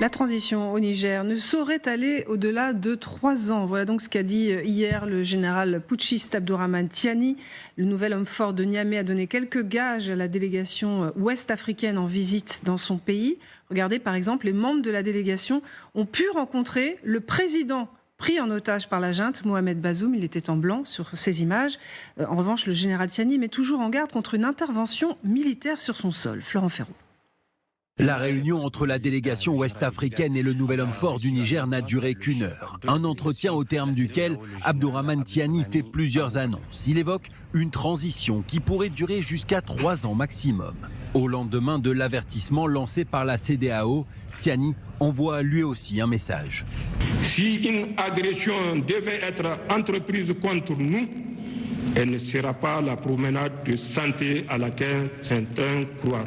La transition au Niger ne saurait aller au-delà de 3 ans. Voilà donc ce qu'a dit hier le général putschiste Abdourahmane Tiani. Le nouvel homme fort de Niamey a donné quelques gages à la délégation ouest-africaine en visite dans son pays. Regardez par exemple, les membres de la délégation ont pu rencontrer le président pris en otage par la junte, Mohamed Bazoum. Il était en blanc sur ces images. En revanche, le général Tiani met toujours en garde contre une intervention militaire sur son sol. Florent Ferraud. La réunion entre la délégation ouest-africaine et le nouvel homme fort du Niger n'a duré qu'1 heure. Un entretien au terme duquel Abdourahmane Tiani fait plusieurs annonces. Il évoque une transition qui pourrait durer jusqu'à 3 ans maximum. Au lendemain de l'avertissement lancé par la CEDEAO, Tiani envoie lui aussi un message. Si une agression devait être entreprise contre nous, elle ne sera pas la promenade de santé à laquelle certains croient.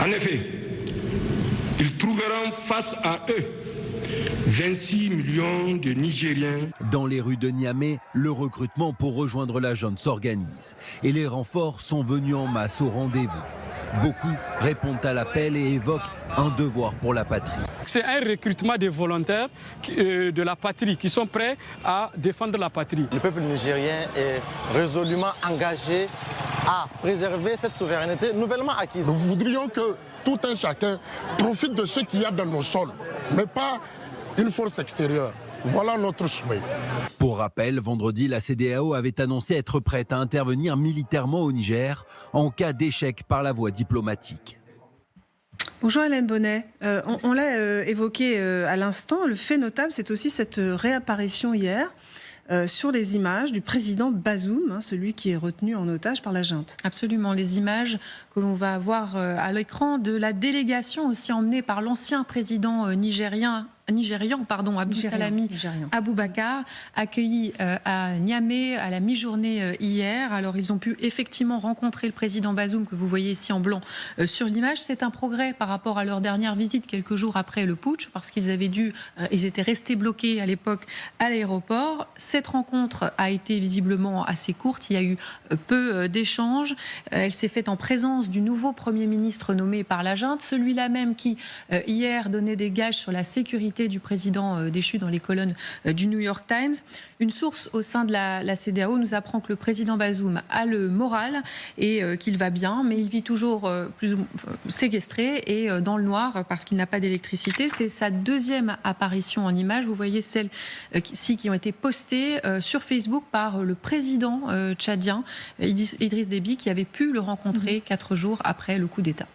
En effet, ils trouveront face à eux 26 millions de Nigériens. Dans les rues de Niamey, le recrutement pour rejoindre la junte s'organise. Et les renforts sont venus en masse au rendez-vous. Beaucoup répondent à l'appel et évoquent un devoir pour la patrie. C'est un recrutement des volontaires de la patrie qui sont prêts à défendre la patrie. Le peuple nigérien est résolument engagé à préserver cette souveraineté nouvellement acquise. Nous voudrions que tout un chacun profite de ce qu'il y a dans nos sols, mais pas une force extérieure. Voilà notre souhait. Pour rappel, vendredi, la CEDEAO avait annoncé être prête à intervenir militairement au Niger en cas d'échec par la voie diplomatique. Bonjour Hélène Bonnet. On l'a évoqué à l'instant. Le fait notable, c'est aussi cette réapparition hier sur les images du président Bazoum, celui qui est retenu en otage par la junte. Absolument, les images que l'on va voir à l'écran de la délégation aussi emmenée par l'ancien président nigérian, Abdussalami Aboubakar, accueilli à Niamey à la mi-journée hier. Alors ils ont pu effectivement rencontrer le président Bazoum que vous voyez ici en blanc sur l'image. C'est un progrès par rapport à leur dernière visite quelques jours après le putsch, parce qu'ils étaient restés bloqués à l'époque à l'aéroport. Cette rencontre a été visiblement assez courte. Il y a eu peu d'échanges. Elle s'est faite en présence du nouveau Premier ministre nommé par la junte, celui-là même qui hier donnait des gages sur la sécurité du président déchu dans les colonnes du New York Times. Une source au sein de la CEDEAO nous apprend que le président Bazoum a le moral et qu'il va bien, mais il vit toujours plus séquestré et dans le noir parce qu'il n'a pas d'électricité. C'est sa deuxième apparition en images. Vous voyez celles-ci qui ont été postées sur Facebook par le président tchadien Idriss Déby, qui avait pu le rencontrer 4 jours après le coup d'État.